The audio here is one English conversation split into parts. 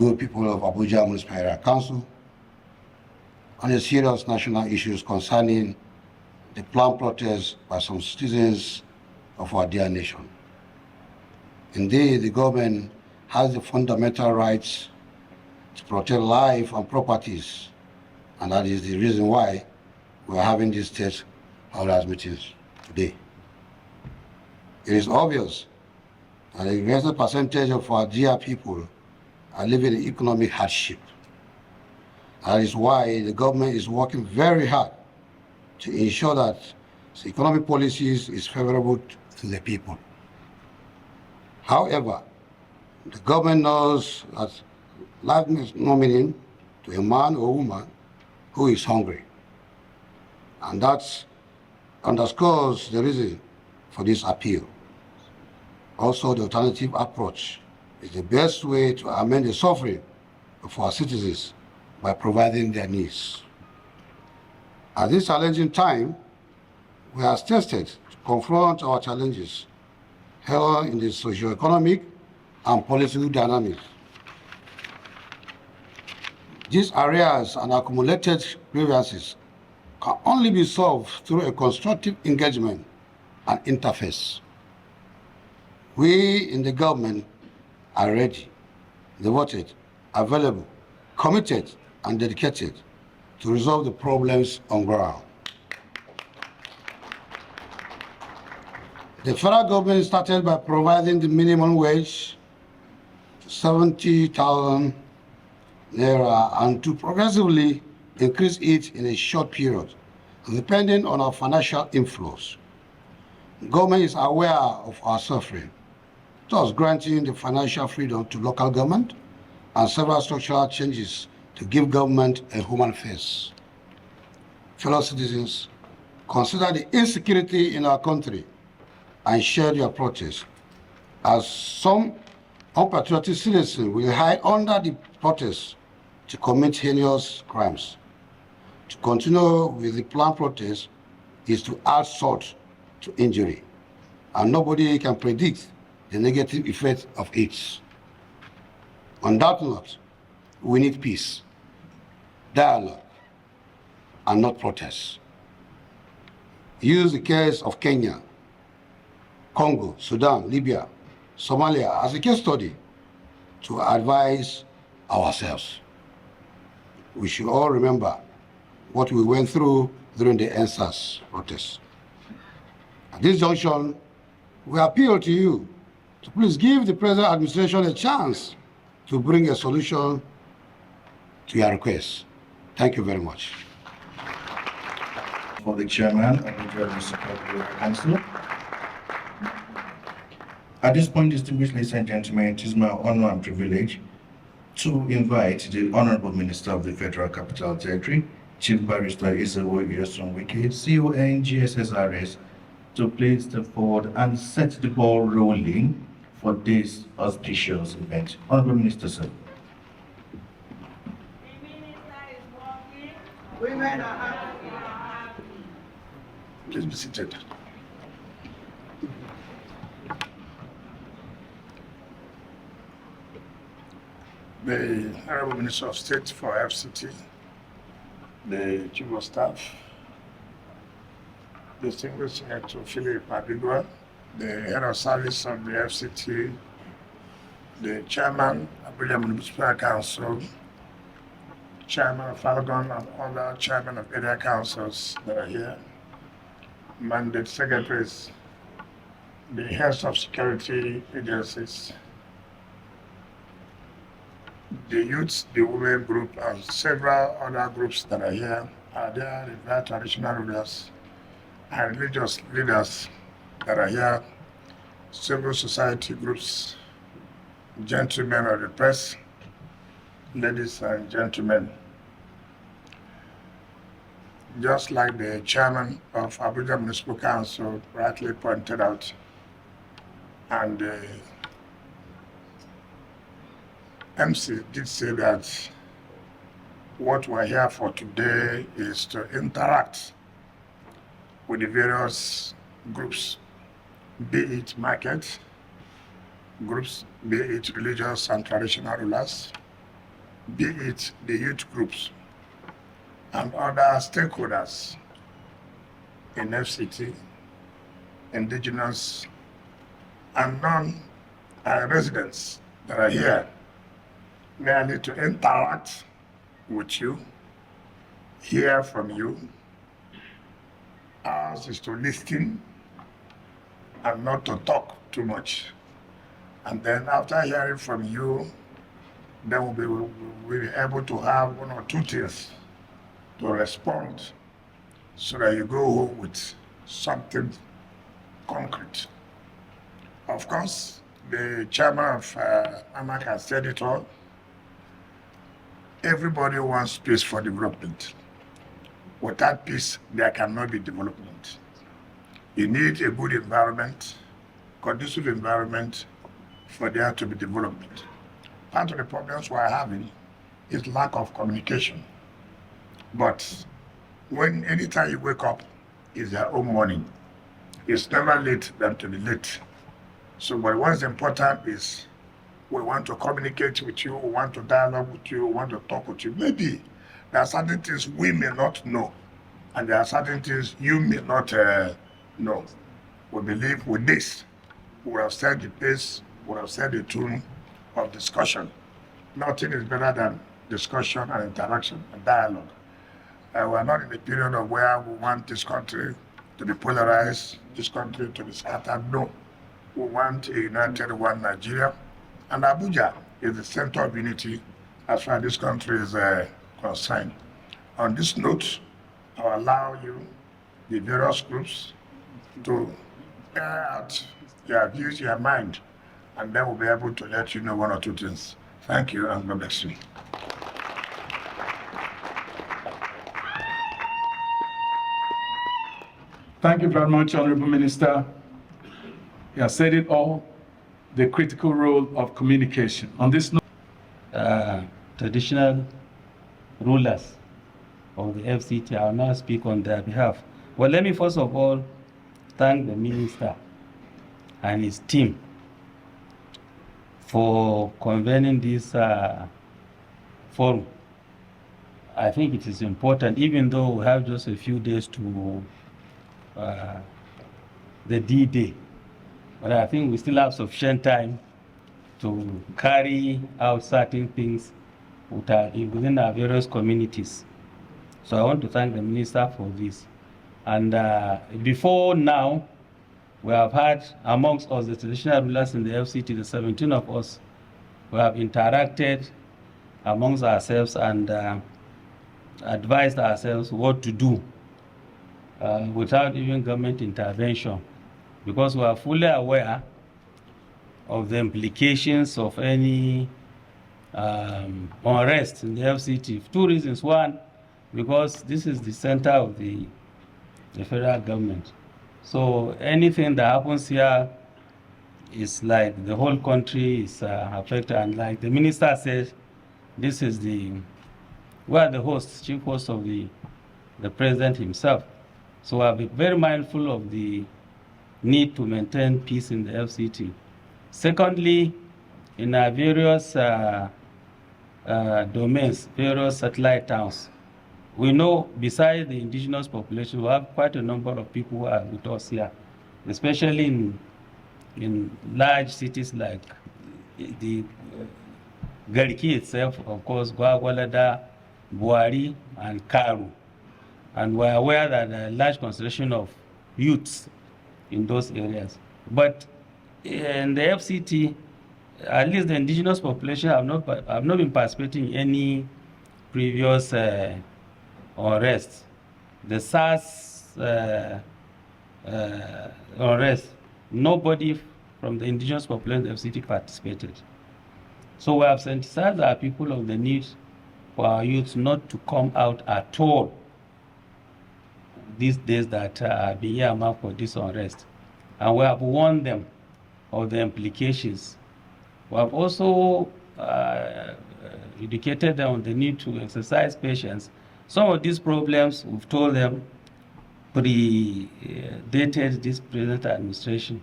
good people of Abuja Municipal Area Council on the serious national issues concerning the planned protest by some citizens of our dear nation. Indeed, the government has the fundamental rights to protect life and properties, and that is the reason why we are having these state holders meetings today. It is obvious that a greater percentage of our dear people are living in economic hardship. That is why the government is working very hard to ensure that the economic policies is favorable to the people. However, the government knows that life has no meaning to a man or woman who is hungry. And that underscores the reason for this appeal. Also, the alternative approach is the best way to amend the suffering of our citizens by providing their needs. At this challenging time, we are tested to confront our challenges held in the socio-economic and political dynamics. These areas and accumulated grievances can only be solved through a constructive engagement and interface. We in the government are ready, devoted, available, committed, and dedicated to resolve the problems on ground. The federal government started by providing the minimum wage, 70,000 naira, and to progressively increase it in a short period, depending on our financial inflows. The government is aware of our suffering, thus granting the financial freedom to local government and several structural changes to give government a human face. Fellow citizens, consider the insecurity in our country and share your protest, as some unpatriotic citizens will hide under the protest to commit heinous crimes. To continue with the planned protest is to add salt to injury, and nobody can predict the negative effect of it. On that note, we need peace, dialogue, and not protest. Use the case of Kenya, Congo, Sudan, Libya, Somalia as a case study to advise ourselves. We should all remember what we went through during the NSAS protest. At this junction, we appeal to you to please give the present administration a chance to bring a solution to your request. Thank you very much. For the chairman of the Independent Council. At this point, distinguished ladies and gentlemen, it is my honor and privilege to invite the Honorable Minister of the Federal Capital Territory, Chief Barrister Wike, CON GSSRS, to please step forward and set the ball rolling for this auspicious event. Honorable Minister, sir. The minister is working. Women are happy. Please be seated. The Honorable Minister of State for FCT, the Chief of Staff, distinguished Senator Philip Adigua, the Head of Service of the FCT, the Chairman of Abuja Municipal Council, Chairman of Falcon, and other Chairman of area councils that are here, mandate secretaries, the heads of security agencies, the youths, the women group, and several other groups that are here, are there, the very traditional rulers and religious leaders that are here, civil society groups, gentlemen of the press, ladies and gentlemen. Just like the chairman of Abuja Municipal Council rightly pointed out, and MC did say that what we're here for today is to interact with the various groups, be it market groups, be it religious and traditional rulers, be it the youth groups and other stakeholders in FCT, Indigenous, and non-residents that are here, merely to interact with you, hear from you. Ours is to listen and not to talk too much. And then after hearing from you, then we'll be able to have one or two things to respond so that you go home with something concrete. Of course, the chairman of AMAC has said it all. Everybody wants peace for development. Without peace, there cannot be development. You need a good environment, conducive environment for there to be development. Part of the problems we're having is lack of communication. But anytime you wake up, it's your own morning. It's never late than to be late. So but what's important is we want to communicate with you, we want to dialogue with you, we want to talk with you. Maybe there are certain things we may not know, and there are certain things you may not know. We believe with this, we have set the pace, we have set the tune of discussion. Nothing is better than discussion and interaction and dialogue. We're not in a period of where we want this country to be polarized, this country to be scattered. No. We want a united one Nigeria, and Abuja is the center of unity as far as this country is concerned. On this note, I'll allow you, the various groups, to air out your views, your mind, and then we'll be able to let you know one or two things. Thank you, and God bless you. Thank you very much, Honorable Minister. You have said it all, the critical role of communication. On this note, traditional rulers of the FCT, I will now speak on their behalf. Well, let me first of all thank the minister and his team for convening this forum. I think it is important, even though we have just a few days to the D-Day, but I think we still have sufficient time to carry out certain things within our various communities. So I want to thank the minister for this. And before now, we have had amongst us, the traditional rulers in the FCT, the 17 of us, we have interacted amongst ourselves and advised ourselves what to do without even government intervention, because we are fully aware of the implications of any unrest in the FCT. Two reasons. One, because this is the center of the federal government. So anything that happens here is like the whole country is affected. And like the minister said, this is we are the hosts, chief host of the president himself. So I'll be very mindful of the need to maintain peace in the FCT. Secondly, in our various domains, various satellite towns, we know besides the indigenous population, we have quite a number of people who are with us here, especially in large cities like the Gariki itself, of course, Gwagwalada, Buhari, and Karu. And we're aware that there are a large concentration of youths in those areas. But in the FCT, at least the indigenous population have not been participating in any previous unrest. The SARS unrest, nobody from the indigenous population of the FCT participated. So we have sensitized our people of the need for our youth not to come out at all these days that are being earmarked for this unrest. And we have warned them of the implications. We have also educated them on the need to exercise patience. Some of these problems, we've told them, predated this present administration.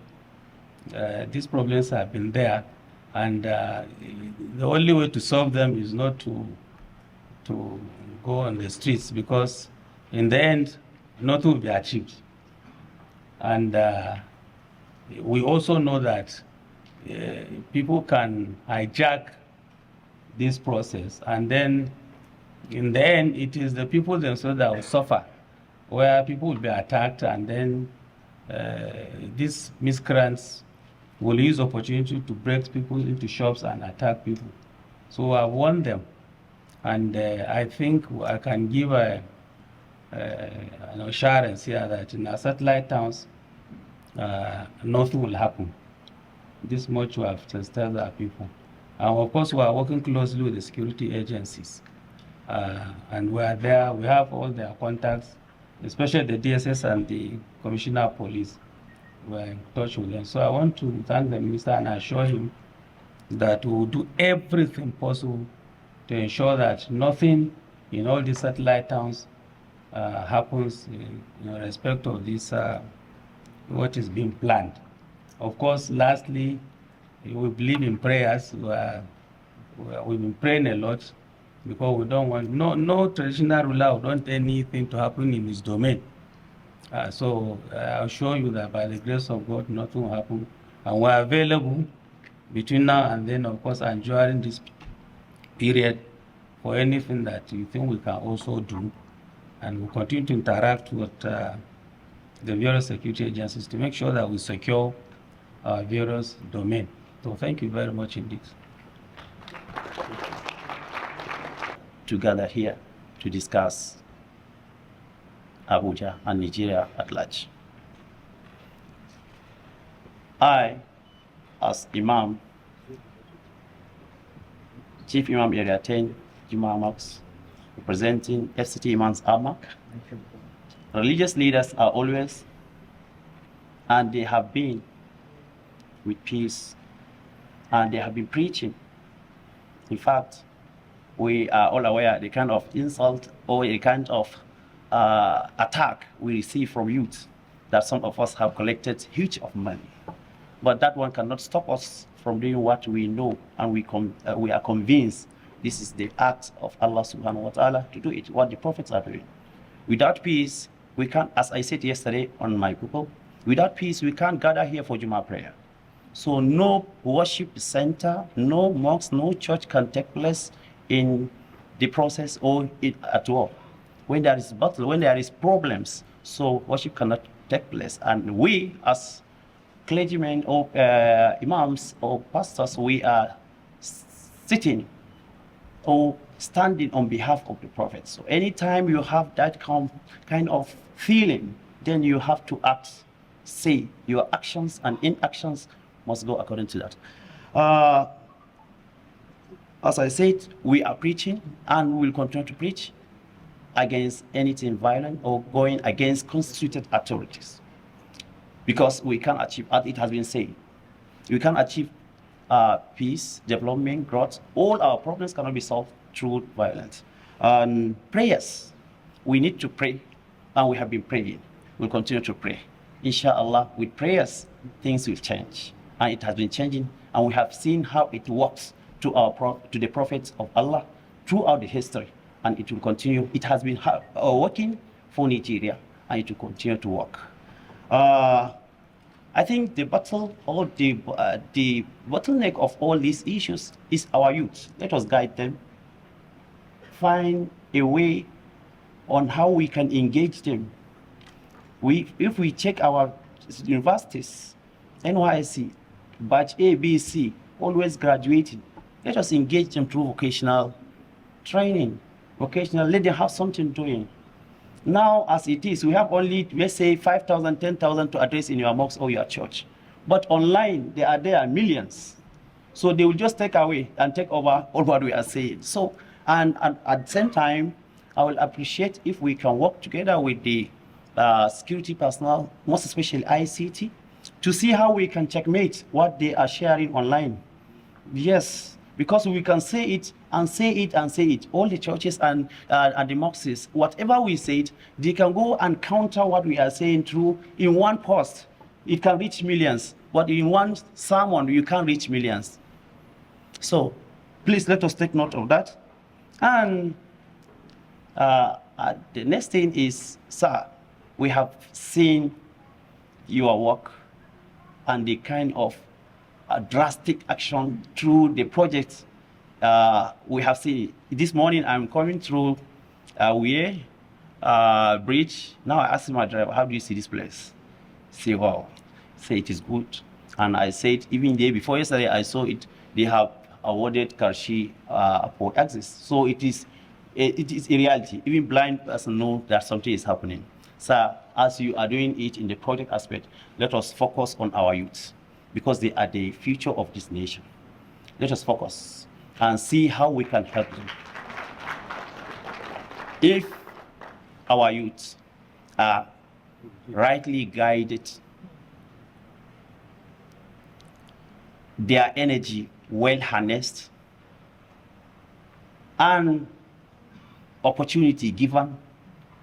These problems have been there, And the only way to solve them is not to go on the streets, because in the end, nothing will be achieved. And we also know that people can hijack this process, and then in the end, it is the people themselves that will suffer, where people will be attacked, and then these miscreants will use opportunity to break people into shops and attack people. So I warned them, and I think I can give an assurance here that in our satellite towns, nothing will happen. This much we have tested our people. And of course, we are working closely with the security agencies. And we are there, we have all their contacts, especially the DSS and the Commissioner of Police. We are in touch with them. So I want to thank the Minister and assure him that we will do everything possible to ensure that nothing in all these satellite towns happens in respect of this, what is being planned. Of course, lastly, we believe in prayers. We've been praying a lot, because we don't want, no traditional ruler would want anything to happen in his domain. So I assure you that by the grace of God, nothing will happen. And we're available between now and then, of course, and during this period, for anything that you think we can also do. And we'll continue to interact with the various security agencies to make sure that we secure our various domains. So thank you very much indeed. To gather here to discuss Abuja and Nigeria at large. I, as Imam, Chief Imam Area 10, Juma Max, representing FCT Imams Amak, religious leaders are always, and they have been, with peace, and they have been preaching. In fact, we are all aware the kind of insult or a kind of attack we receive from youth, that some of us have collected huge of money. But that one cannot stop us from doing what we know, and we are convinced this is the act of Allah subhanahu wa ta'ala to do it, what the prophets are doing. Without peace, we can't, as I said yesterday on my people, without peace, we can't gather here for Juma prayer. So no worship center, no mosque, no church can take place in the process or at all. When there is battle, when there is problems, so worship cannot take place. And we, as clergymen or imams or pastors, we are sitting or standing on behalf of the prophet. So anytime you have that kind of feeling, then you have to act, say your actions and inactions must go according to that. As I said, we are preaching and we will continue to preach against anything violent or going against constituted authorities. Because we can achieve, as it has been said, we can achieve peace, development, growth. All our problems cannot be solved through violence. Prayers, we need to pray, and we have been praying. We'll continue to pray. Inshallah, with prayers, things will change. And it has been changing, and we have seen how it works to the prophets of Allah throughout the history, and it will continue. It has been working for Nigeria, and it will continue to work. I think the battle or the bottleneck of all these issues is our youth. Let us guide them, find a way on how we can engage them. If we check our universities, NYSC, batch A, B, C, always graduating, let us engage them through vocational training, let them have something doing. Now, as it is, we have only, let's say, 5,000, 10,000 to address in your mosque or your church. But online, there are millions. So they will just take away and take over all what we are saying. So, and at the same time, I will appreciate if we can work together with the security personnel, most especially ICT, to see how we can checkmate what they are sharing online. Yes, because we can say it and say it and say it. All the churches and the mosques, whatever we say it, they can go and counter what we are saying through in one post. It can reach millions, but in one sermon, you can't reach millions. So please let us take note of that. And the next thing is, sir, we have seen your work and the kind of drastic action through the project we have seen. This morning I'm coming through Bridge. Now I asked my driver, how do you see this place? Say, wow. Say it is good. And I said, even the day before yesterday, I saw it, they have awarded Karshi for access. So it is a reality. Even blind person know that something is happening. So as you are doing it in the project aspect, let us focus on our youth because they are the future of this nation. Let us focus and see how we can help them. If our youth are rightly guided, their energy well harnessed, and opportunity given,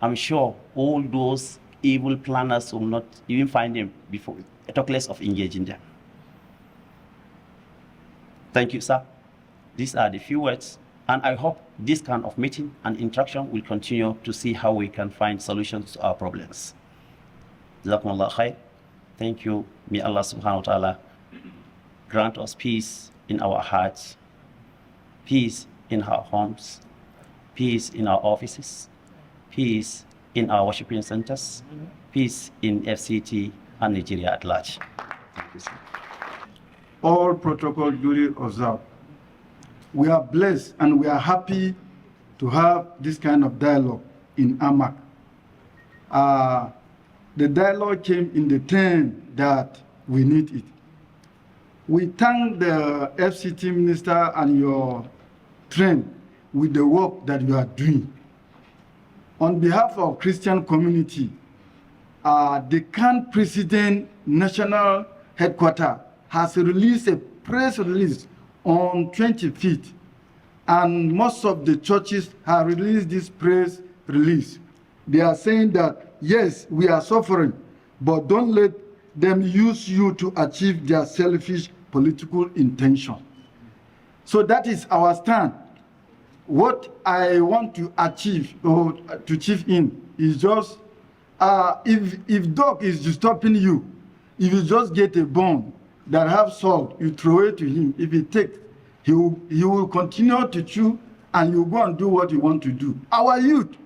I'm sure all those evil planners will not even find them before, talk less of engaging them. Thank you, sir. These are the few words, and I hope this kind of meeting and interaction will continue to see how we can find solutions to our problems. Jazakumullah khair. Thank you. May Allah subhanahu wa ta'ala grant us peace in our hearts, peace in our homes, peace in our offices, peace in our worshiping centers, peace in FCT and Nigeria at large. Thank you, sir. All protocol duly observed. We are blessed and we are happy to have this kind of dialogue in AMAC. The dialogue came in the time that we need it. We thank the FCT minister and your train with the work that you are doing. On behalf of Christian community, the CAN President National Headquarters has released a press release on 25th, and most of the churches have released this press release. They are saying that, yes, we are suffering, but don't let them use you to achieve their selfish political intention. So that is our stand. What I want to achieve or to chief in is just, if dog is disturbing you, if you just get a bone that have salt, you throw it to him. If he takes, he will continue to chew and you go and do what you want to do. Our youth,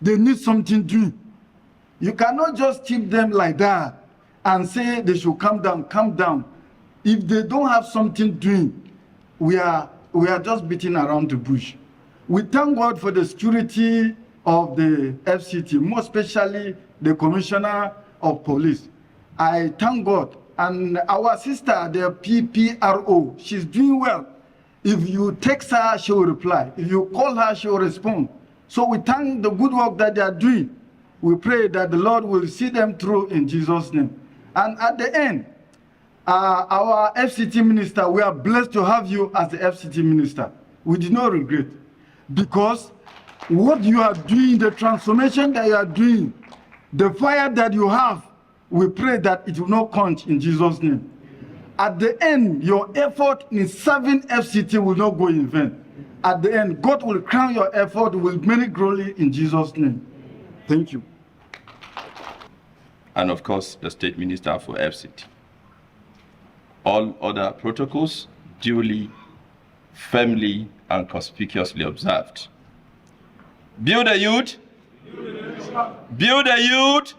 they need something doing. You cannot just keep them like that and say they should calm down, calm down. If they don't have something doing, we are just beating around the bush. We thank God for the security of the FCT, more especially the Commissioner of Police. I thank God. And our sister, the PPRO, she's doing well. If you text her, she will reply. If you call her, she will respond. So we thank the good work that they are doing. We pray that the Lord will see them through in Jesus' name. And at the end, our FCT minister, we are blessed to have you as the FCT minister. We did not regret, because what you are doing, the transformation that you are doing, the fire that you have, we pray that it will not quench in Jesus' name. At the end, your effort in serving FCT will not go in vain. At the end, God will crown your effort with many glory in Jesus' name. Thank you. And of course, the State Minister for FCT. All other protocols duly, firmly, and conspicuously observed. Build a youth. Build a youth.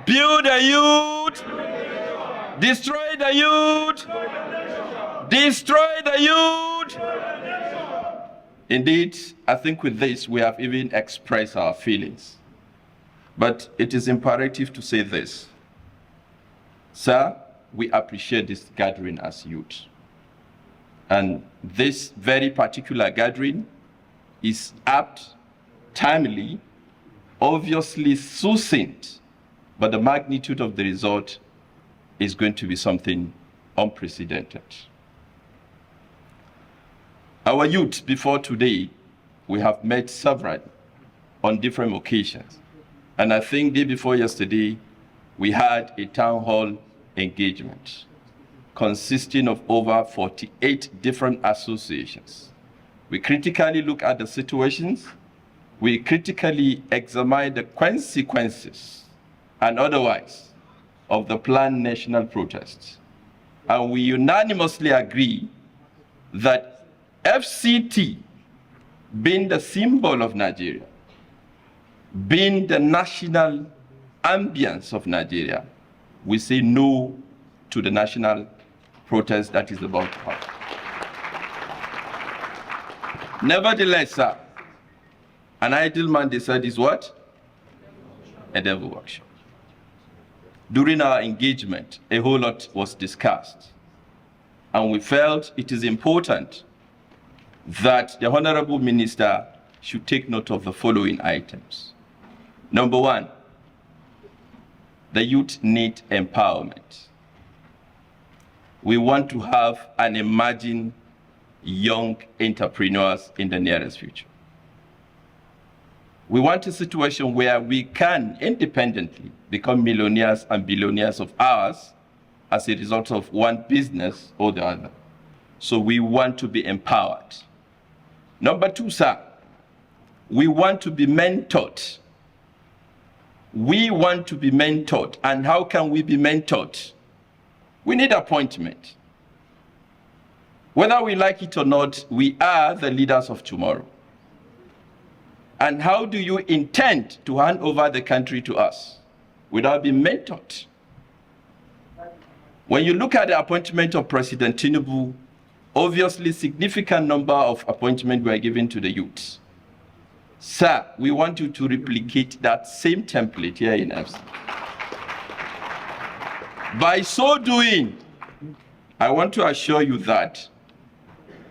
Build a youth. Destroy the youth. Destroy the youth. Indeed, I think with this we have even expressed our feelings. But it is imperative to say this. Sir, we appreciate this gathering as youth. And this very particular gathering is apt, timely, obviously succinct, but the magnitude of the result is going to be something unprecedented. Our youth before today, we have met several on different occasions. And I think day before yesterday, we had a town hall engagement. consisting of over 48 different associations. We critically look at the situations, we critically examine the consequences and otherwise of the planned national protests. And we unanimously agree that FCT, being the symbol of Nigeria, being the national ambience of Nigeria, we say no to the national protest that is about to happen. Nevertheless, sir, an idle man, they said, is what? A devil workshop. During our engagement, a whole lot was discussed, and we felt it is important that the Honorable Minister should take note of the following items. Number one, the youth need empowerment. We want to have and imagine young entrepreneurs in the nearest future. We want a situation where we can independently become millionaires and billionaires of ours as a result of one business or the other. So we want to be empowered. Number two, sir, we want to be mentored. We want to be mentored. And how can we be mentored? We need appointment. Whether we like it or not, we are the leaders of tomorrow. And how do you intend to hand over the country to us without being mentored? When you look at the appointment of President Tinubu, obviously significant number of appointments were given to the youth. Sir, we want you to replicate that same template here in FC. By so doing, I want to assure you that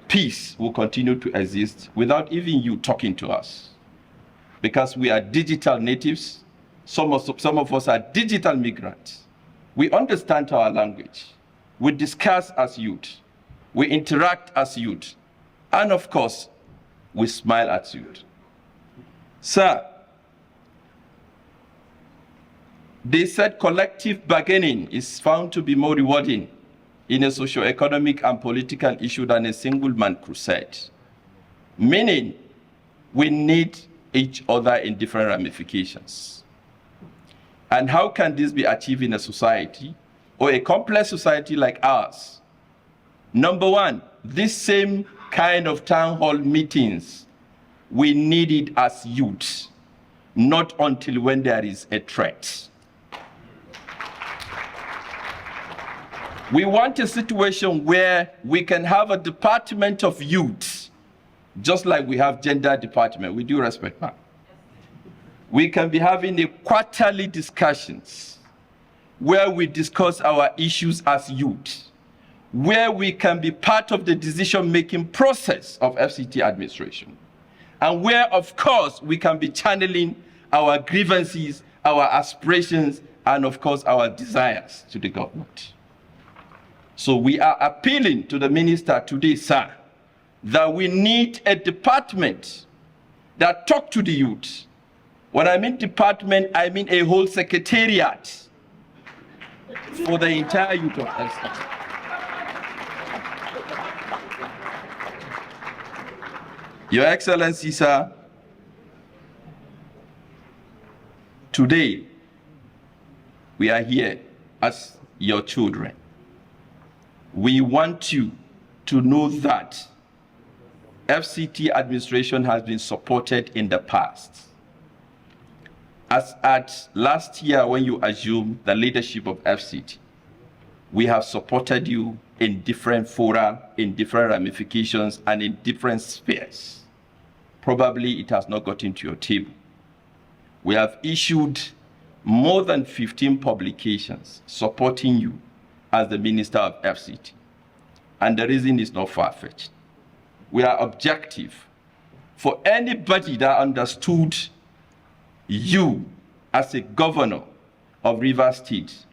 peace will continue to exist without even you talking to us. Because we are digital natives, some of us are digital migrants. We understand our language. We discuss as youth. We interact as youth. And of course, we smile at youth. Sir, they said collective bargaining is found to be more rewarding in a socio-economic and political issue than a single-man crusade. Meaning, we need each other in different ramifications. And how can this be achieved in a society or a complex society like ours? Number one, this same kind of town hall meetings, we need it as youth, not until when there is a threat. We want a situation where we can have a department of youth, just like we have gender department. We do respect that. We can be having a quarterly discussions where we discuss our issues as youth, where we can be part of the decision-making process of FCT administration, and where, of course, we can be channeling our grievances, our aspirations, and of course, our desires to the government. So we are appealing to the minister today, sir, that we need a department that talk to the youth. When I mean department, I mean a whole secretariat for the entire youth of FCT. Your Excellency, sir, today we are here as your children. We want you to know that FCT administration has been supported in the past. As at last year when you assumed the leadership of FCT, we have supported you in different fora, in different ramifications, and in different spheres. Probably it has not gotten to your table. We have issued more than 15 publications supporting you as the Minister of FCT. And the reason is not far-fetched. We are objective. For anybody that understood you as a governor of Rivers State,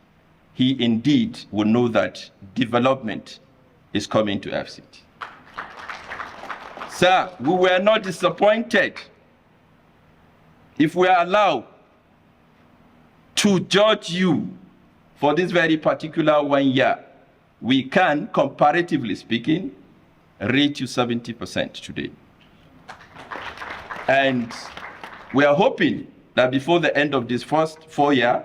he indeed will know that development is coming to FCT. Sir, we were not disappointed if we are allowed to judge you for this very particular 1 year we can, comparatively speaking, reach you 70% today. And we are hoping that before the end of this first 4 years,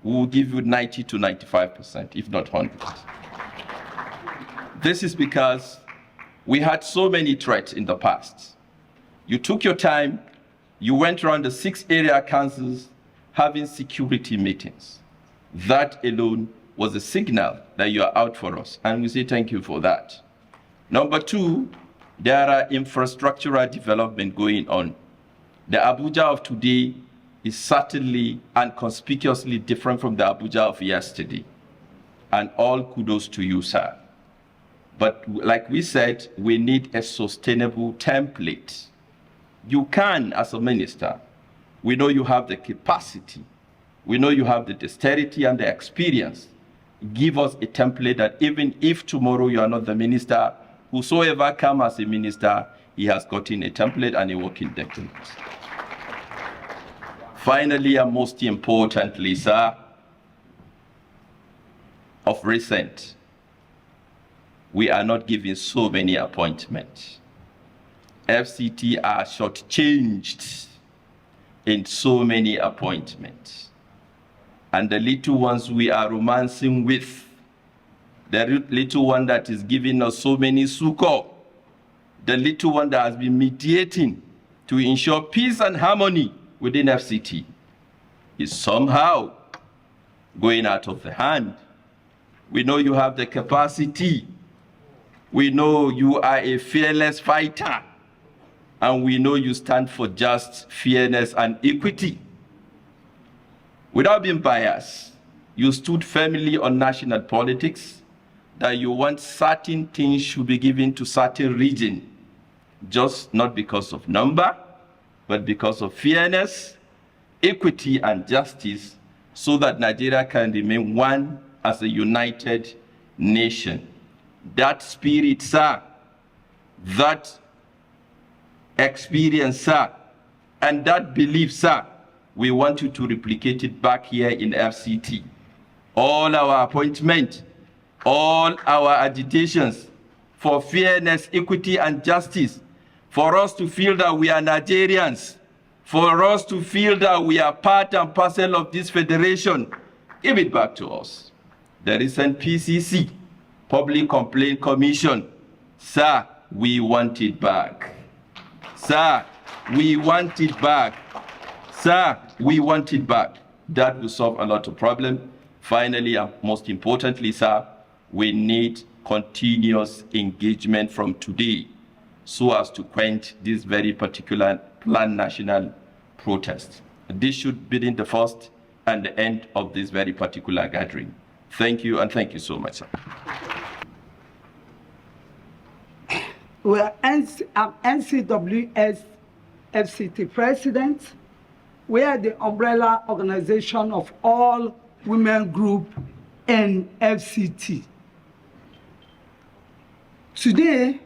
we will give you 90 to 95%, if not 100. This is because we had so many threats in the past. You took your time, you went around the 6 area councils having security meetings. That alone was a signal that you are out for us, and we say thank you for that. Number 2, there are infrastructural development going on. The Abuja of today is certainly and conspicuously different from the Abuja of yesterday. And all kudos to you, sir. But like we said, we need a sustainable template. You can, as a minister, we know you have the capacity, we know you have the dexterity and the experience. Give us a template that even if tomorrow you are not the minister, whosoever comes as a minister, he has gotten a template and a working document. Finally, and most importantly, sir, of recent, we are not giving so many appointments. FCT are shortchanged in so many appointments. And the little ones we are romancing with, the little one that is giving us so many succor, the little one that has been mediating to ensure peace and harmony within FCT, is somehow going out of the hand. We know you have the capacity. We know you are a fearless fighter. And we know you stand for just fairness and equity. Without being biased, you stood firmly on national politics, that you want certain things should be given to certain region, just not because of number, but because of fairness, equity, and justice, so that Nigeria can remain one as a united nation. That spirit, sir, that experience, sir, and that belief, sir, we want you to replicate it back here in FCT. All our appointments, all our agitations for fairness, equity, and justice, for us to feel that we are Nigerians, for us to feel that we are part and parcel of this federation, give it back to us. The recent PCC, Public Complaint Commission, sir, we want it back. Sir, we want it back. Sir, we want it back. That will solve a lot of problems. Finally, and most importantly, sir, we need continuous engagement from today so as to quench this very particular planned national protest. This should be in the first and the end of this very particular gathering. Thank you, and thank you so much, sir. We are NCWS FCT president. We are the umbrella organization of all women group in FCT. Today,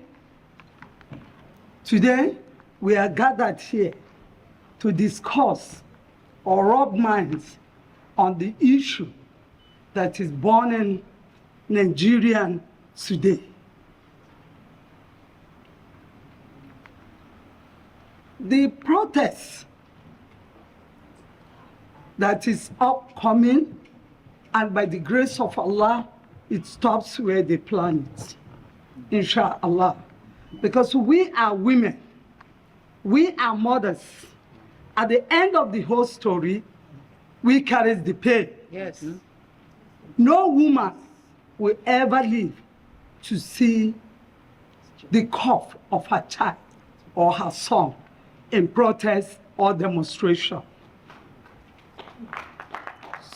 we are gathered here to discuss or rub minds on the issue that is burning Nigerian today. The protest that is upcoming, and by the grace of Allah, it stops where they plan it, inshallah. Because we are women, we are mothers. At the end of the whole story, we carry the pain. Yes. No woman will ever live to see the cough of her child or her son in protest or demonstration.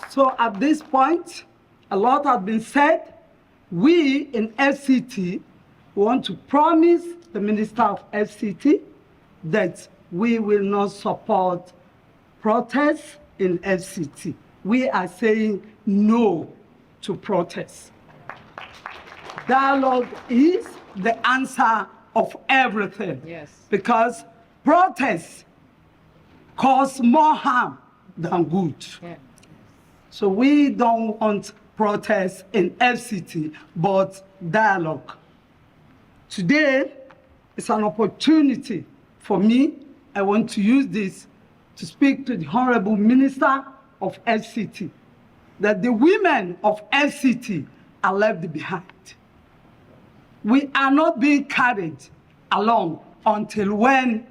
So at this point, a lot has been said. We in FCT want to promise the Minister of FCT that we will not support protests in FCT. We are saying no to protests. Dialogue is the answer of everything. Yes. Because protests cause more harm than good. Yeah. So we don't want protest in FCT, but dialogue. Today is an opportunity for me. I want to use this to speak to the Honorable Minister of FCT, that the women of FCT are left behind. We are not being carried along until when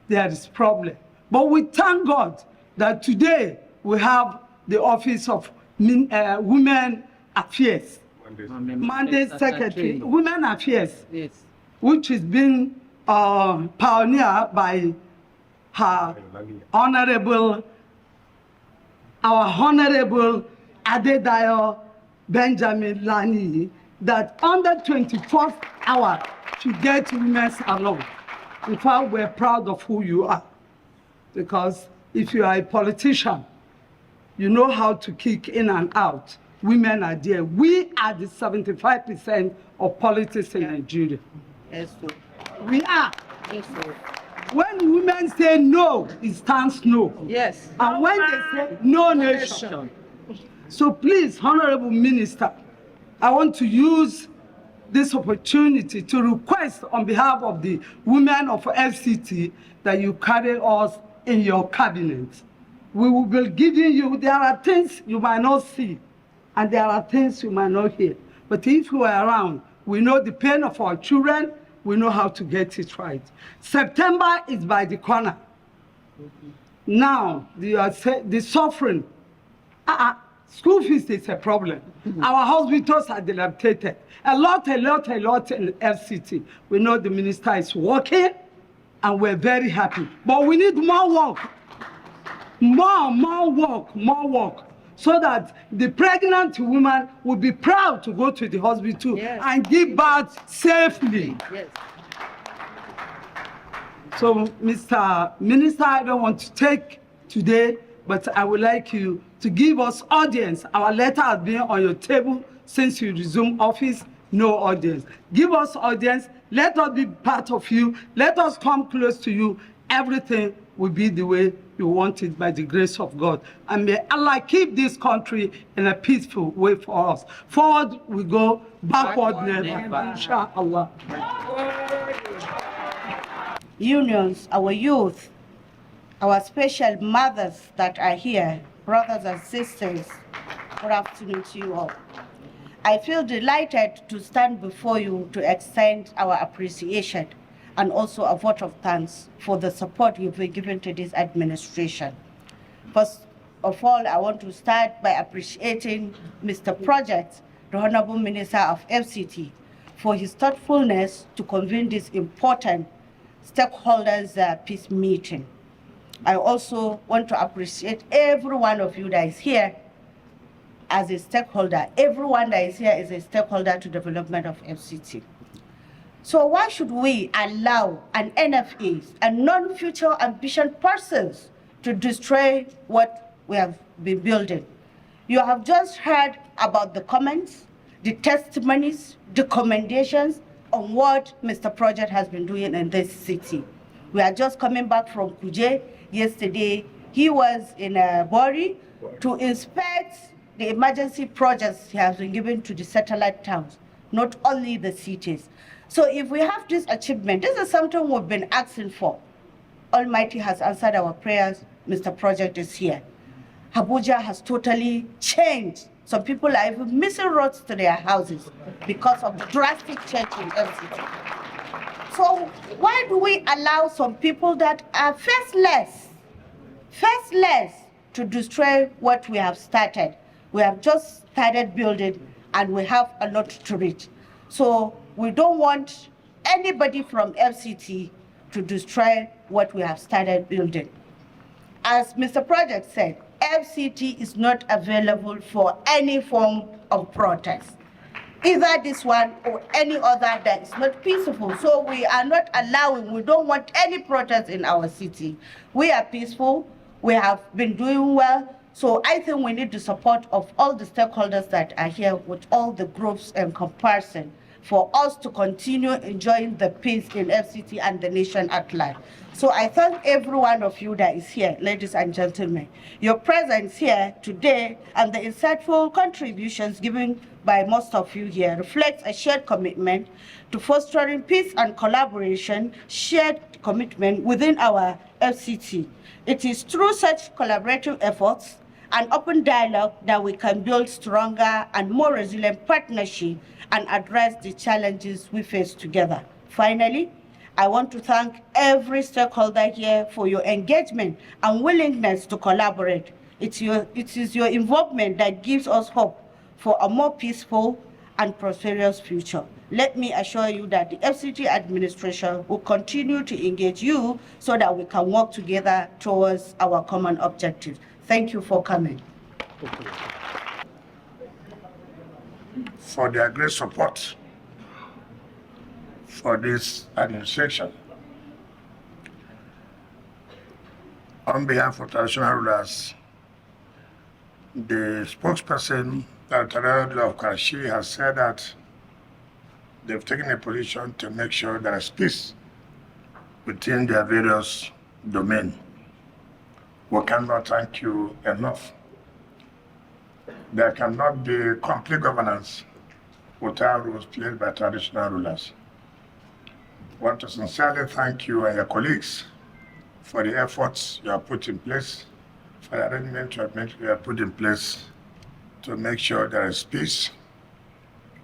there is problem. But we thank God that today we have the Office of Women Affairs, Mandate Secretary, Women Affairs, yes, which is being pioneered by her Honorable, our Honorable Adedayo Benjamin Lani, that under 24th hour to get women along. In fact, we're proud of who you are, because if you are a politician, you know how to kick in and out. Women are there. We are the 75% of politics in Nigeria. Yes, sir. We are. Yes, sir. When women say no, it stands no. Yes. And when they say no nation. So please, Honorable Minister, I want to use this opportunity to request on behalf of the women of FCT that you carry us in your cabinet. We will be giving you, there are things you might not see, and there are things you might not hear. But if you are around, we know the pain of our children, we know how to get it right. September is by the corner. Now, the suffering, school fees is a problem. Our hospitals are dilapidated. A lot in FCT. We know the minister is working, and we're very happy. But we need more work. More work, so that the pregnant woman will be proud to go to the hospital, yes, and give birth safely. Yes. So, Mr. Minister, I don't want to take today, but I would like you to give us audience. Our letter has been on your table since you resumed office. No audience. Give us audience. Let us be part of you. Let us come close to you. Everything will be the way you want it by the grace of God. And may Allah keep this country in a peaceful way for us. Forward we go, backward never. Inshallah. Unions, our youth, our special mothers that are here, brothers and sisters, good afternoon to you all. I feel delighted to stand before you to extend our appreciation and also a vote of thanks for the support you've been given to this administration. First of all, I want to start by appreciating Mr. Project, the Honorable Minister of FCT, for his thoughtfulness to convene this important stakeholders peace meeting. I also want to appreciate every one of you that is here as a stakeholder. Everyone that is here is a stakeholder to development of FCT. So why should we allow an NFAs and non-future ambition persons to destroy what we have been building? You have just heard about the comments, the testimonies, the commendations on what Mr. Project has been doing in this city. We are just coming back from Kuje. Yesterday, he was in Bori to inspect the emergency projects he has been given to the satellite towns, not only the cities. So if we have this achievement, this is something we've been asking for. Almighty has answered our prayers. Mr. Project is here. Abuja has totally changed. Some people are even missing roads to their houses because of the drastic change in FCT. So why do we allow some people that are faceless to destroy what we have started? We have just started building and we have a lot to reach. So we don't want anybody from FCT to destroy what we have started building. As Mr. Project said, FCT is not available for any form of protest, either this one or any other that is not peaceful. So we are not allowing, we don't want any protest in our city. We are peaceful, we have been doing well. So I think we need the support of all the stakeholders that are here with all the groups and comparison for us to continue enjoying the peace in FCT and the nation at large. So I thank every one of you that is here, ladies and gentlemen. Your presence here today and the insightful contributions given by most of you here reflects a shared commitment to fostering peace and collaboration, shared commitment within our FCT. It is through such collaborative efforts and open dialogue that we can build stronger and more resilient partnership and address the challenges we face together. Finally, I want to thank every stakeholder here for your engagement and willingness to collaborate. It is your involvement that gives us hope for a more peaceful and prosperous future. Let me assure you that the FCT administration will continue to engage you so that we can work together towards our common objectives. Thank you for coming. For their great support for this administration. On behalf of traditional rulers, the spokesperson, the Traditional of Karachi, has said that they've taken a position to make sure there is peace within their various domains. We cannot thank you enough. There cannot be complete governance without rules played by traditional rulers. I want to sincerely thank you and your colleagues for the efforts you have put in place, for the arrangement you have put in place to make sure there is peace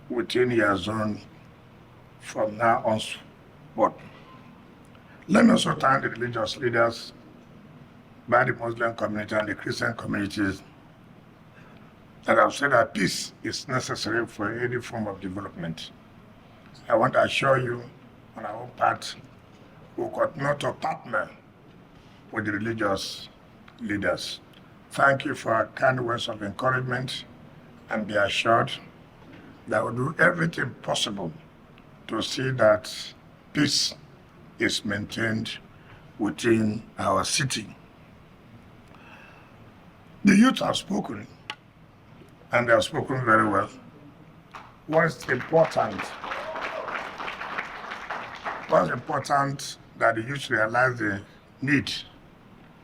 within your zone from now on. But let me also thank the religious leaders by the Muslim community and the Christian communities that have said that peace is necessary for any form of development. I want to assure you, on our own part, we continue to partner with the religious leaders. Thank you for our kind words of encouragement, and be assured that we'll do everything possible to see that peace is maintained within our city. The youth have spoken, and they have spoken very well. What's important that the youth realize the need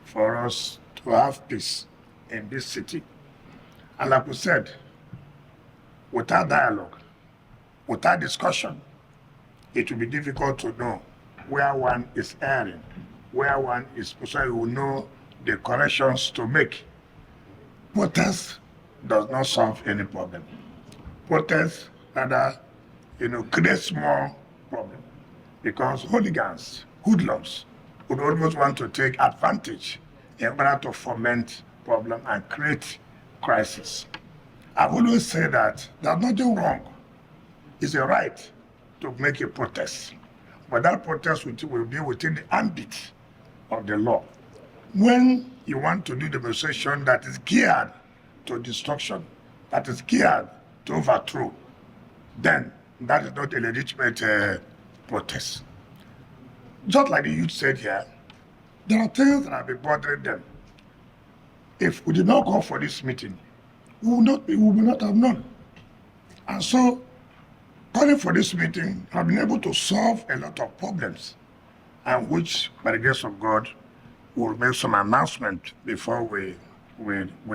for us to have peace in this city. And like we said, without dialogue, without discussion, it will be difficult to know where one is erring, where one is, so you will know the corrections to make. Protest does not solve any problem. Protest rather, creates more problem, because hooligans, hoodlums, would always want to take advantage in order to foment problem and create crisis. I've always said that there's nothing wrong. It's a right to make a protest, but that protest will be within the ambit of the law. When you want to do demonstration that is geared to destruction, that is geared to overthrow, then that is not a legitimate protest. Just like the youth said here, there are things that have been bothering them. If we did not go for this meeting, we would not have known. And so, calling for this meeting have been able to solve a lot of problems, and which, by the grace of God, we'll make some announcement before we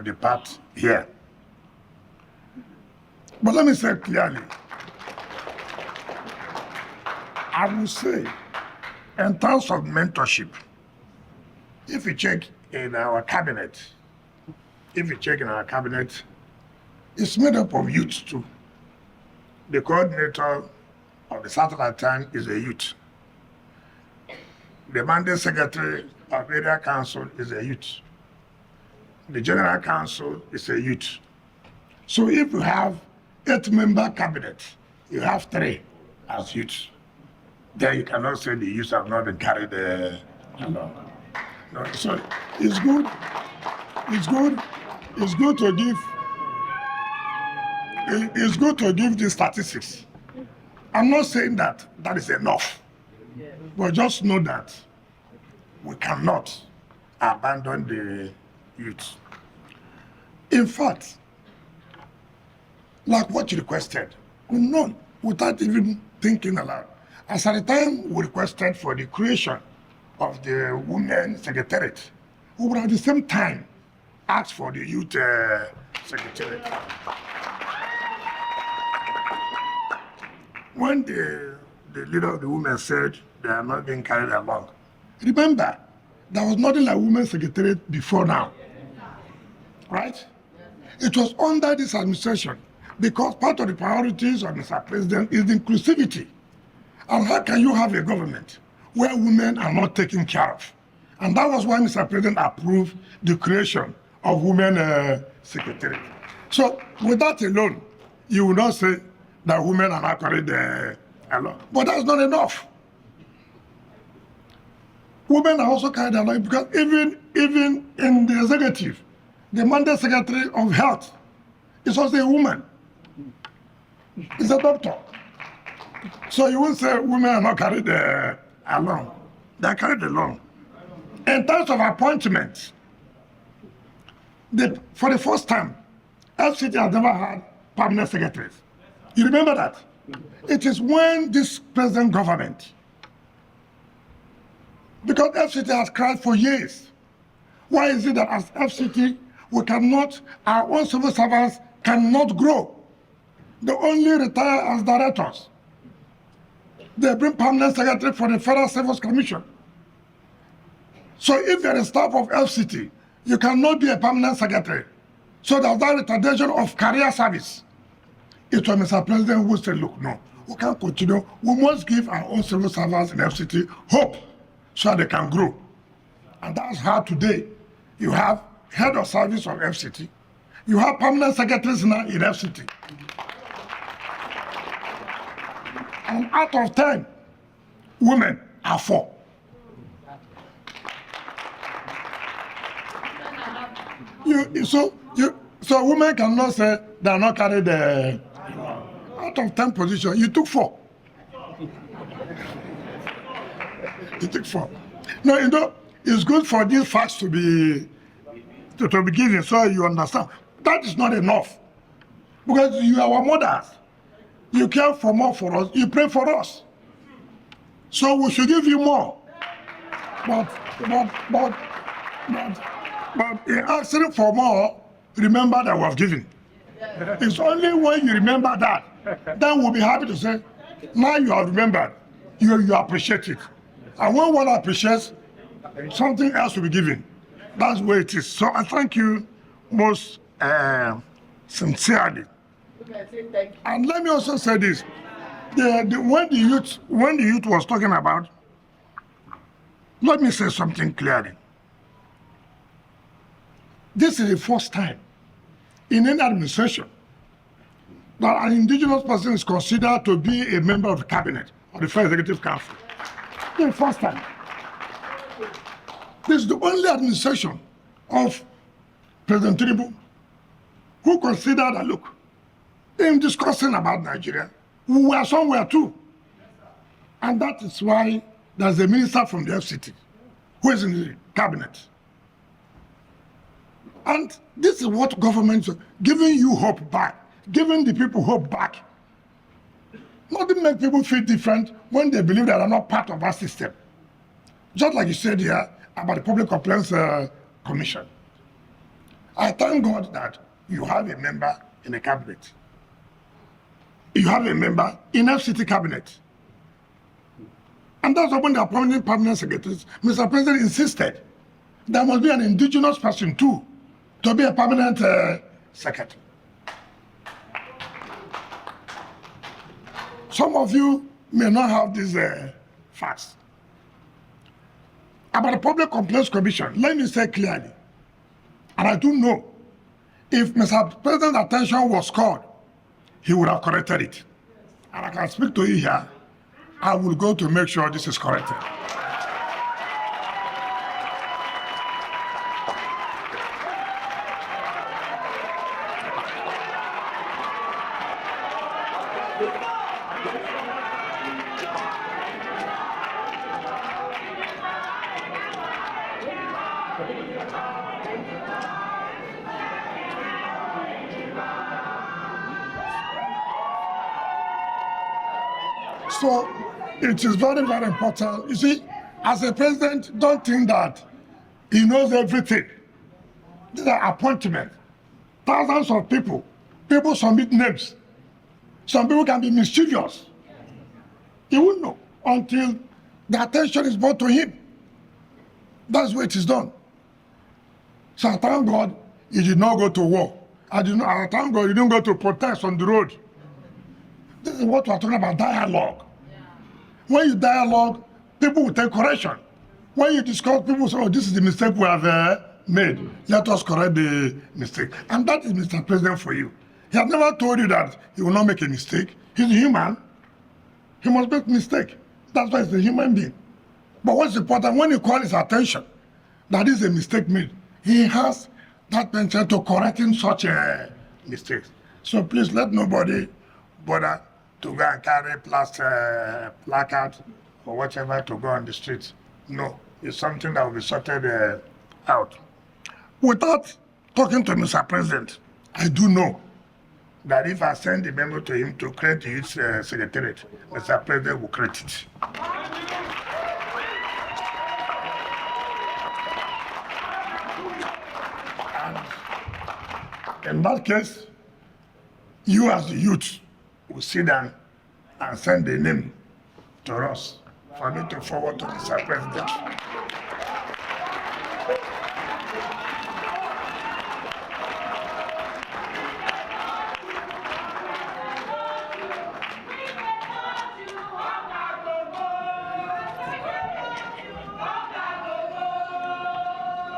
depart here. But let me say clearly, I will say, in terms of mentorship, if you check in our cabinet, it's made up of youth too. The coordinator of the satellite town is a youth. The mandate secretary of area council is a youth. The general council is a youth. So if you have 8-member cabinet, you have 3 as youth. Then you cannot say the youth have not been carried along. No, so it's good to give the statistics. I'm not saying that is enough, but just know that we cannot abandon the youth. In fact, like what you requested, we know without even thinking aloud. As at the time we requested for the creation of the Women Secretariat, we would at the same time ask for the Youth Secretariat. When the leader of the women said they are not being carried along, remember, there was nothing like Women Secretariat before now, right? It was under this administration because part of the priorities of Mr. President is the inclusivity. And how can you have a government where women are not taken care of? And that was why Mr. President approved the creation of Women Secretariat. So with that alone, you will not say that women are not carried along. But that's not enough. Women are also carried along because even in the executive, the Mandate Secretary of Health is also a woman. It's a doctor. So you won't say women are not carried along. They are carried along. In terms of appointments, for the first time, FCT has never had permanent secretaries. You remember that? It is when this present government, because FCT has cried for years. Why is it that as FCT, our own civil servants cannot grow? They only retire as directors. They bring permanent secretary for the Federal Service Commission. So if you're a staff of FCT, you cannot be a permanent secretary. So there's that retardation of career service. It was Mr. President who said, look, no, we can't continue. We must give our own civil servants in FCT hope so they can grow. And that's how today you have head of service of FCT. You have permanent secretaries now in FCT. And out of 10, women are 4. So women cannot say they are not carried out of 10 positions. You took 4. You took 4. No, it's good for these facts to be given so you understand. That is not enough. Because you are our mothers. You care for more for us. You pray for us. So we should give you more. But in asking for more, remember that we have given. It's only when you remember that, then we'll be happy to say, now you have remembered, you appreciate it. And when one appreciates, something else will be given. That's where it is. So I thank you most sincerely. And let me also say this. When the youth was talking about, let me say something clearly. This is the first time in any administration that an indigenous person is considered to be a member of the cabinet or the Federal Executive Council. This is the first time. This is the only administration of President Tinubu who considered that, look, in discussing about Nigeria, we were somewhere too. And that is why there's a minister from the FCT who is in the cabinet. And this is what government is giving you hope back, giving the people hope back. Not to make people feel different when they believe that they are not part of our system. Just like you said here about the Public Complaints Commission. I thank God that you have a member in the cabinet. You have a member in FCT cabinet. And that's when the appointing permanent secretaries, Mr. President insisted there must be an indigenous person too to be a permanent secretary. Some of you may not have these facts. About the Public Complaints Commission, let me say clearly, and I do know, if Mr. President's attention was called, he would have corrected it. And I can speak to you here, I will go to make sure this is corrected. So it is very, very important. You see, as a president, don't think that he knows everything. These are appointments. Thousands of people submit names. Some people can be mischievous. He won't know until the attention is brought to him. That's where it is done. So I thank God he did not go to war. I thank God he didn't go to protest on the road. This is what we're talking about, dialogue. When you dialogue, people will take correction. When you discuss, people say, oh, this is the mistake we have made. Let us correct the mistake. And that is Mr. President for you. He has never told you that he will not make a mistake. He's a human. He must make a mistake. That's why he's a human being. But what's important, when you call his attention that is a mistake made, he has that potential to correcting such a mistake. So please let nobody bother to go and carry placard or whatever to go on the streets. No, it's something that will be sorted out. Without talking to Mr. President, I do know that if I send a memo to him to create the youth secretariat, Mr. President will create it. And in that case, you as the youth will sit down and send the name to us for me to forward to Mr. President.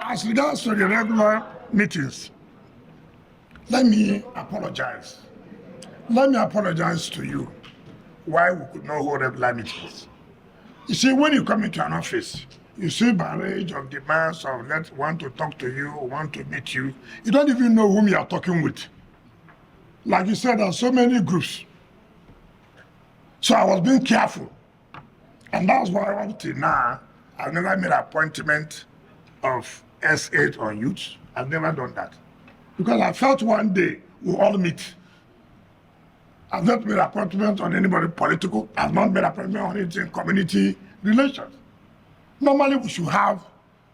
As regards to the regular meetings, let me apologize. Let me apologize to you why we could not hold regular meetings. You see, when you come into an office, you see barrage of demands of want to talk to you, want to meet you. You don't even know whom you are talking with. Like you said, there are so many groups. So I was being careful. And that's why until now, I've never made an appointment of S8 on youth. I've never done that. Because I felt one day we'll all meet. I've not made an appointment on anybody political. I've not made an appointment on anything community relations. Normally we should have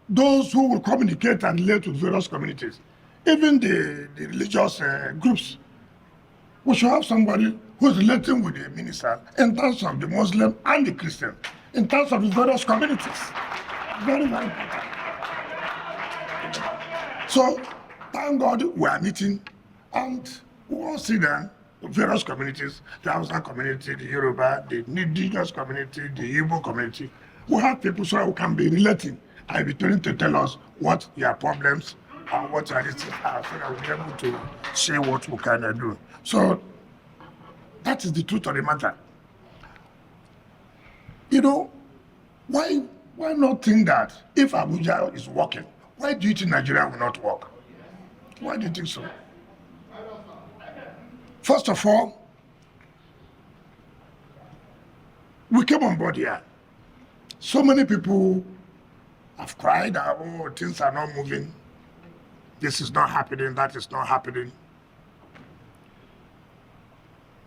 those who will communicate and relate with various communities. Even the religious groups. We should have somebody who's relating with the minister in terms of the Muslim and the Christian, in terms of the various communities. Very, very important. So, thank God we are meeting, and we all see them, the various communities, the Hausa community, the Yoruba, the Indigenous community, the Igbo community. We have people so who can be relating and be trying to tell us what their problems and what their issues are, so that we'll be able to say what we can do. So, that is the truth of the matter. You know, why not think that if Abuja is working, why do you think Nigeria will not work? Why do you think so? First of all, we came on board here. So many people have cried, oh, things are not moving. This is not happening, that is not happening.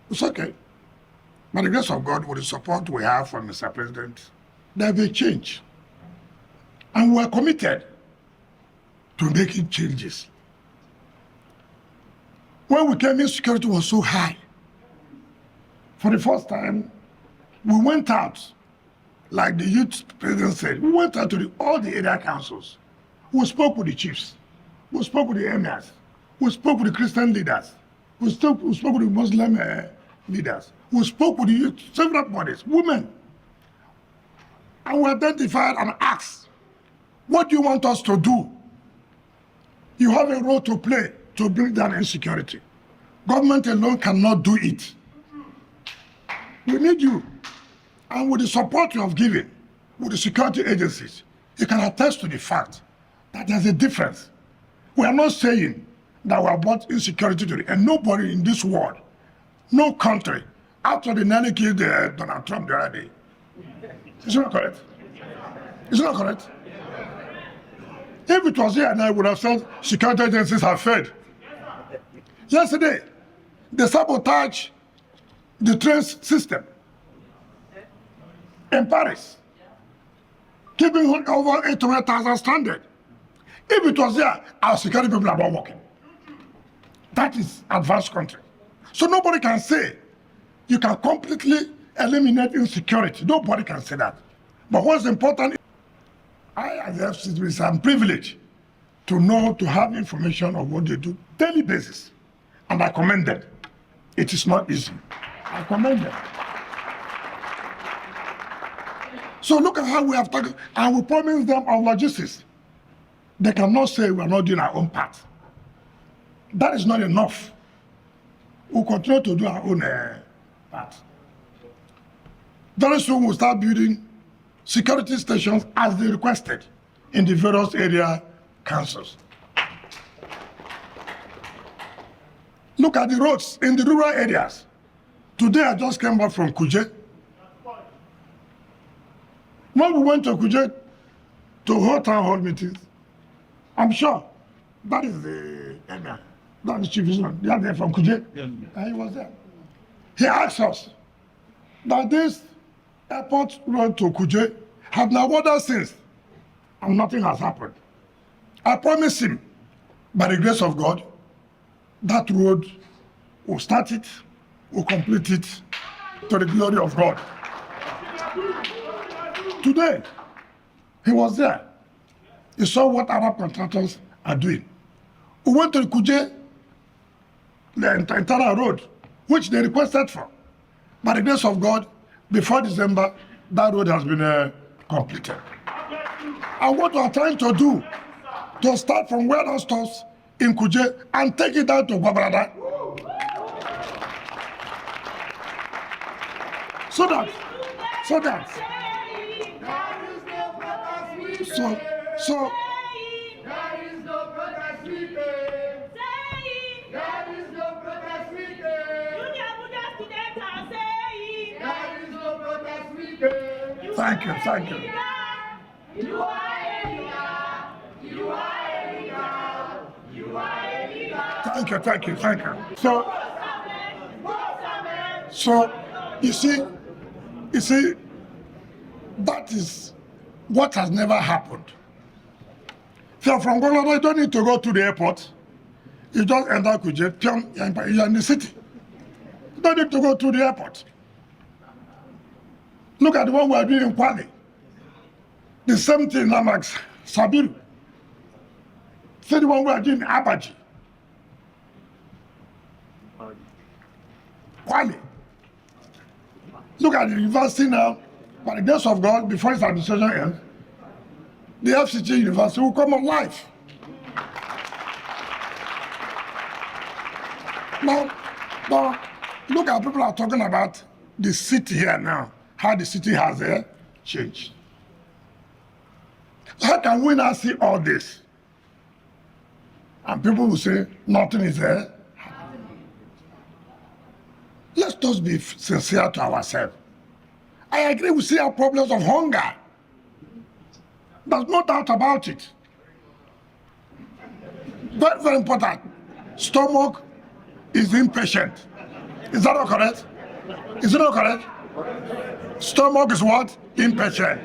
It's okay. By the grace of God, with the support we have from Mr. President, there will be a change. And we are committed to making changes. When we came in, security was so high. For the first time, we went out, like the youth president said, we went out to all the area councils. We spoke with the chiefs. We spoke with the emirs. We spoke with the Christian leaders. We spoke with the Muslim leaders. We spoke with the youth, several bodies, women. And we identified and asked, what do you want us to do? You have a role to play to bring down insecurity. Government alone cannot do it. We need you. And with the support you have given, with the security agencies, you can attest to the fact that there's a difference. We are not saying that we have brought insecurity to it, and nobody in this world, no country, after the nanny killed Donald Trump the other day. Is it not correct? Is it not correct? If it was here and I would have said security agencies have failed. Yesterday, they sabotaged the train system. in Paris, keeping over 800,000 stranded. If it was there, our security people are not working. That is advanced country. So nobody can say you can completely eliminate insecurity. Nobody can say that. But what's important, I as the FCT am privileged to know, to have information of what they do daily basis. And I commend them. It is not easy. I commend them. So look at how we have taken, and we promise them our logistics. They cannot say we are not doing our own part. That is not enough. We'll continue to do our own part. Very soon we'll start building security stations as they requested in the various area councils. Look at the roads in the rural areas. Today I just came back from Kuje. When we went to Kuje to hold town hall meetings, I'm sure that is the area, that is Chief Vision. They are there from Kuje, and he was there. He asked us that this airport road to Kuje have now ordered since, and nothing has happened. I promise him, by the grace of God, that road will start it, will complete it to the glory of God. Today, he was there. He saw what Arab contractors are doing. We went to the Kuje, the entire road, which they requested for. By the grace of God, before December, that road has been completed. And what we are trying to do, to start from warehouse stores in Kuje and take it down to Gwabrada. So that. Thank you. Thank you. So, you see, that is what has never happened. So from Ghana, you don't need to go to the airport. You just enter Kuje, you're in the city. You don't need to go to the airport. Look at the one we are doing in Kwale. The same thing, Namax, Sabiru. See the one we are doing in Abaji. Kwale. Look at the university now. By the grace of God, before its administration ends, the FCT University will come alive. Now, look at people are talking about the city here now, how the city has changed. How can we now see all this? And people will say, nothing is there. Let's just be sincere to ourselves. I agree we see our problems of hunger. There's no doubt about it. Very, very important. Stomach is impatient. Is that not correct? Is it not correct? Stomach is what? Impatient.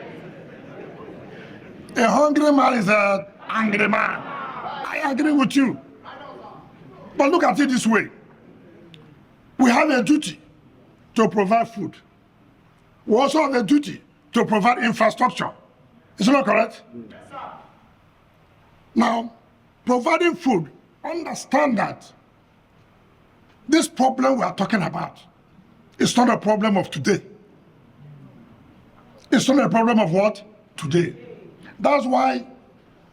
A hungry man is an angry man. I agree with you. But look at it this way. We have a duty to provide food. We also have a duty to provide infrastructure. Is it not correct? Yes, sir. Now, providing food, understand that this problem we are talking about is not a problem of today. It's not a problem of what? Today. That's why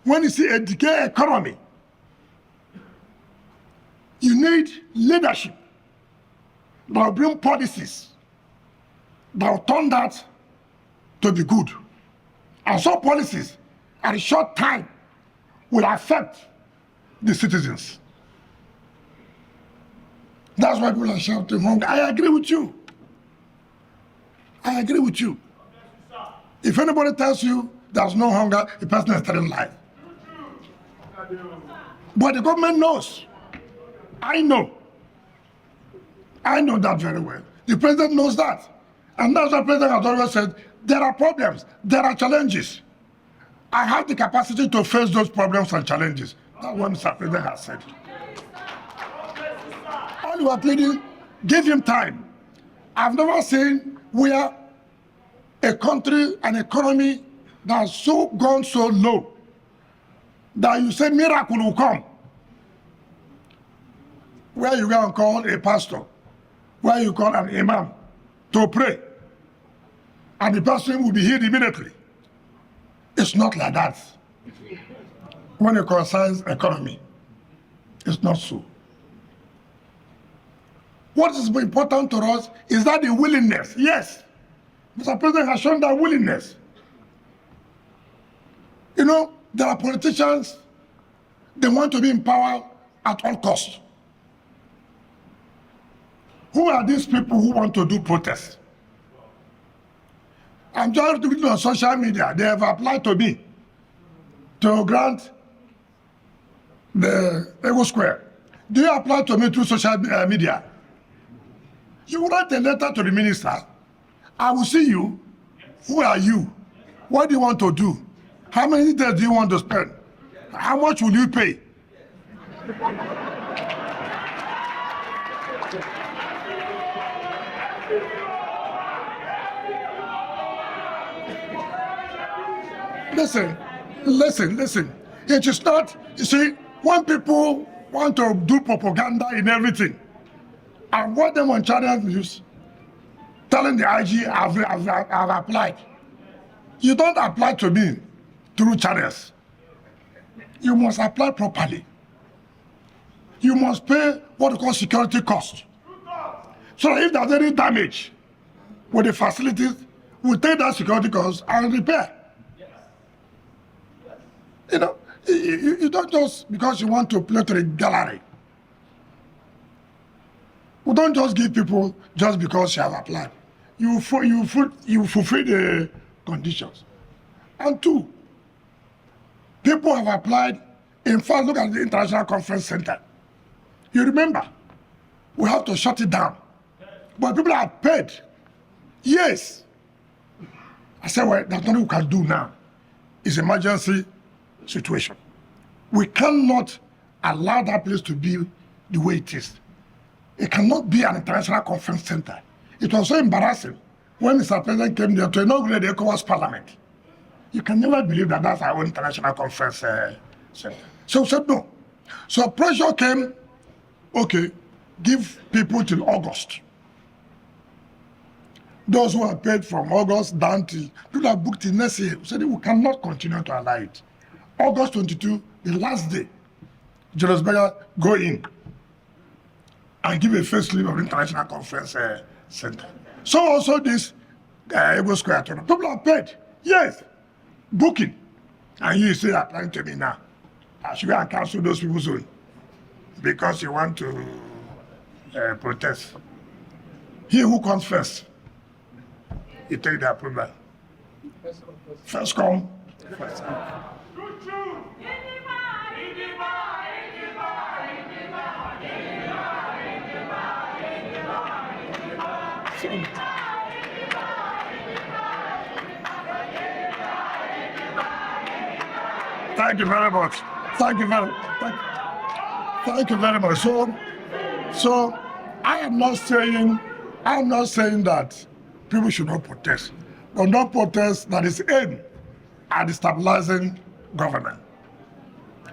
when you see a decay economy, you need leadership that will bring policies that will turn that to be good. And some policies at a short time will affect the citizens. That's why people are shouting hunger. I agree with you. I agree with you. If anybody tells you there's no hunger, the person is telling lies. But the government knows. I know that very well. The president knows that. And that's why the president has always said, there are problems, there are challenges. I have the capacity to face those problems and challenges. That's what Mr. President has said. All you are pleading, give him time. I've never seen where a country, an economy that has gone so low that you say miracle will come. Where you go and call a pastor, where you call an imam to pray, and the person will be healed immediately. It's not like that. When it concerns economy, it's not so. What is important to us is that the willingness. Yes, Mr. President has shown that willingness. You know, there are politicians, they want to be in power at all costs. Who are these people who want to do protests? I'm just reading on social media, they have applied to me to grant the Ego Square. Do you apply to me through social media? You write a letter to the minister. I will see you. Who are you? What do you want to do? How many days do you want to spend? How much will you pay? Listen. It is not, you see, when people want to do propaganda in everything, I want them on channel news telling the IG I've applied. You don't apply to me through channels. You must apply properly. You must pay what we call security cost. So if there's any damage with the facilities, we'll take that security cost and repair. You know, you don't just, because you want to play to the gallery. We don't just give people just because you have applied. You fulfill the conditions. And two, people have applied. In fact, look at the International Conference Center. You remember, we have to shut it down. But people are paid. Yes. I said, well, that's nothing we can do now. It's emergency situation. We cannot allow that place to be the way it is. It cannot be an international conference center. It was so embarrassing when Mr. President came there to inaugurate the ECOWAS Parliament. You can never believe that that's our own international conference center. So we said no. So pressure came, okay, give people till August. Those who are paid from August down to, people are booked in next year. We said we cannot continue to allow it. August 22, the last day, Julius Berger go in and give a first leave of the International Conference Center. So also this Ego Square, people are paid, yes, booking. And you say applying to me now. I should go and cancel those people's zone because you want to protest. He who comes first, he take the approval. First come, first come. Thank you very much. Thank you very much. So I am not saying that people should not protest, but not protest that is aimed at stabilizing government.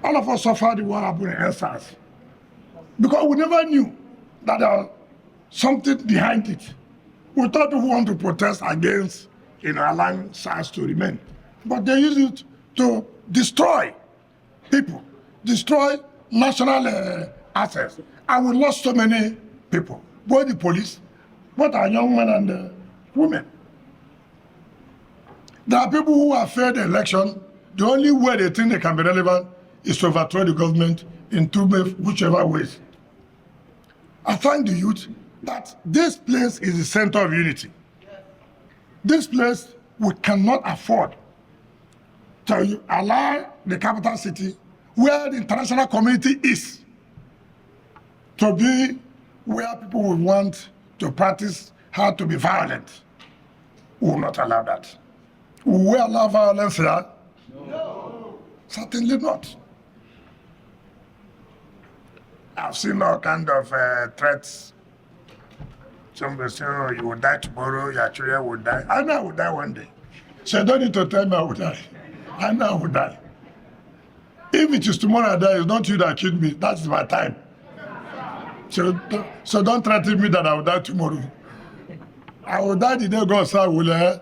All of us suffered what happened in SARS because we never knew that there was something behind it. We thought people want to protest against, allowing SARS to remain, but they use it to destroy people, destroy national assets, and we lost so many people, both the police, both our young men and women. There are people who have failed the election. The only way they think they can be relevant is to overthrow the government in whichever ways. I thank the youth that this place is the center of unity. This place we cannot afford to allow the capital city, where the international community is, to be where people will want to practice how to be violent. We will not allow that. Will we allow violence here? No. Certainly not. I've seen all kind of threats. Somebody say, oh, you will die tomorrow, your children will die. I know I will die one day. So you don't need to tell me I will die. I know I will die. If it is tomorrow I die, it's not you that killed me. That's my time. So don't threaten me that I will die tomorrow. I will die the day God said I will die.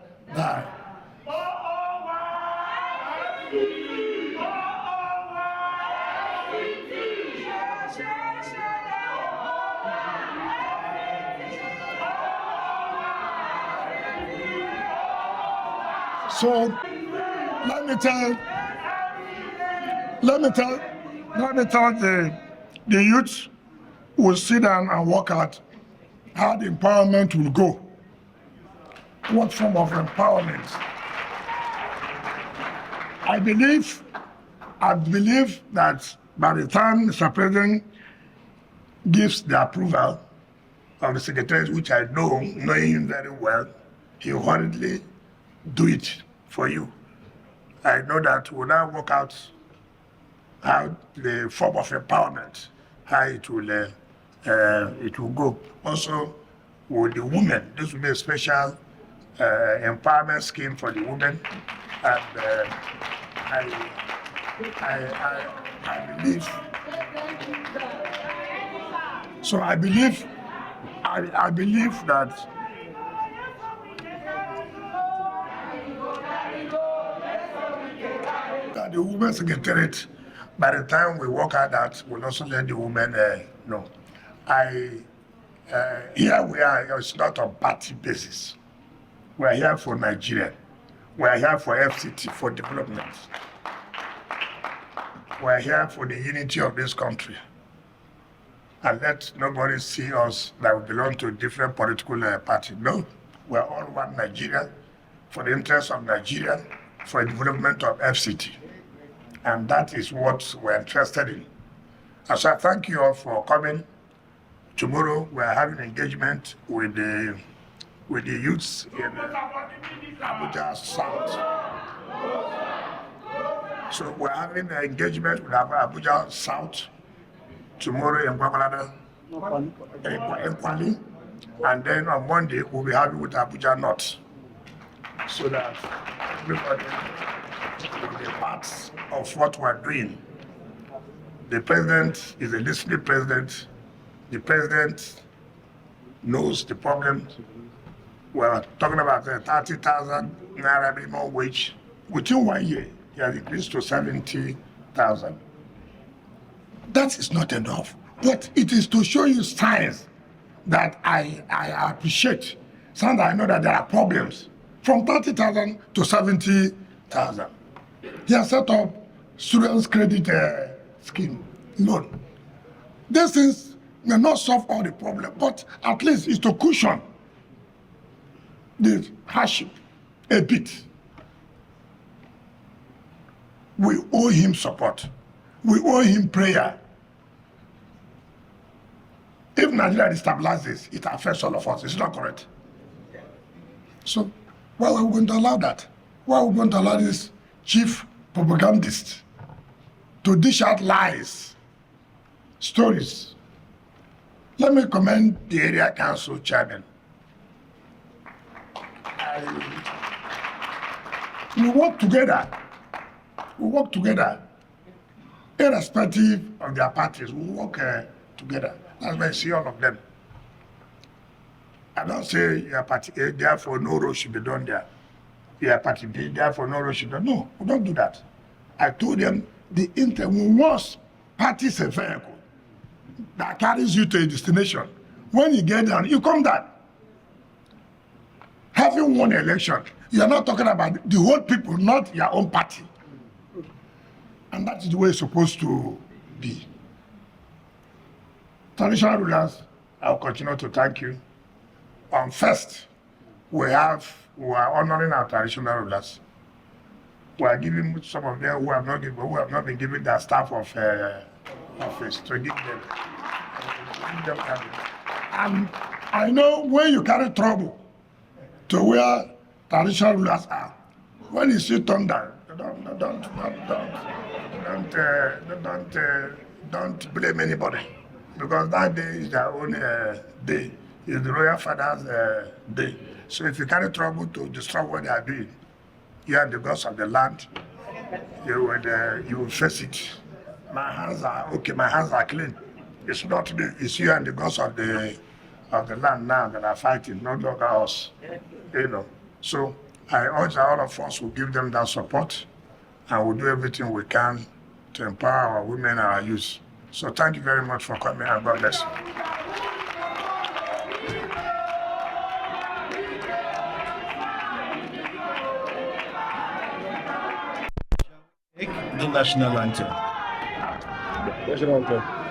So let me tell the youth will sit down and work out how the empowerment will go. What form of empowerment? I believe that by the time Mr. President gives the approval of the secretaries, which I know, knowing him very well, he will hurriedly do it for you. I know that we'll now work out how the form of empowerment, how it will go. Also, with the women, this will be a special empowerment scheme for the women, and I believe. So I believe that the Women's Secretariat, by the time we work out that, will also let the women know. Here we are, it's not on party basis. We are here for Nigeria. We are here for FCT, for development. We are here for the unity of this country. And let nobody see us that we belong to a different political party. No, we are all one Nigeria, for the interest of Nigeria, for the development of FCT. And that is what we're interested in. And so I thank you all for coming. Tomorrow we are having engagement with the youths in Abuja South. So we're having an engagement with Abuja South tomorrow in Gwagwalada, in Kwali, and then on Monday we'll be having with Abuja North, so that everybody will be part of what we're doing. The president is a listening president. The president knows the problem. We're talking about 30,000 naira minimum wage. Within 1 year, it has increased to 70,000. That is not enough, but it is to show you signs that I appreciate. Signs that I know that there are problems. From 30,000 to 70,000. He has set up students' credit scheme, loan. These things may not solve all the problems, but at least it's to cushion the hardship a bit. We owe him support. We owe him prayer. If Nigeria destabilizes, it affects all of us. It's not correct. So why are we going to allow that? Why are we going to allow this chief propagandist to dish out lies, stories? Let me commend the area council chairman. We work together. We work together. Irrespective of their parties, we work together. That's why I see all of them. I don't say your party A, therefore no road should be done there. Your party B, therefore no road should be done. No, we don't do that. I told them once party is a vehicle that carries you to a destination. When you get down, you come down. Having won an election, you are not talking about the whole people, not your own party. And that is the way it's supposed to be. Traditional rulers, I'll continue to thank you. First, we are honoring our traditional rulers. We are giving some of them who have not been given their staff of office to give them. And I know when you carry trouble to where traditional rulers are. When you see thunder, don't blame anybody, because that day is their own day. It's the royal father's day. So if you carry trouble to destroy what they are doing, you are the gods of the land. You will face it. My hands are okay. My hands are clean. It's not me. It's you and the gods of the land now that are fighting, not longer us. You know. So I urge that all of us will give them that support, and we'll do everything we can to empower our women and our youth. So thank you very much for coming, and God bless you. The national anthem. National anthem.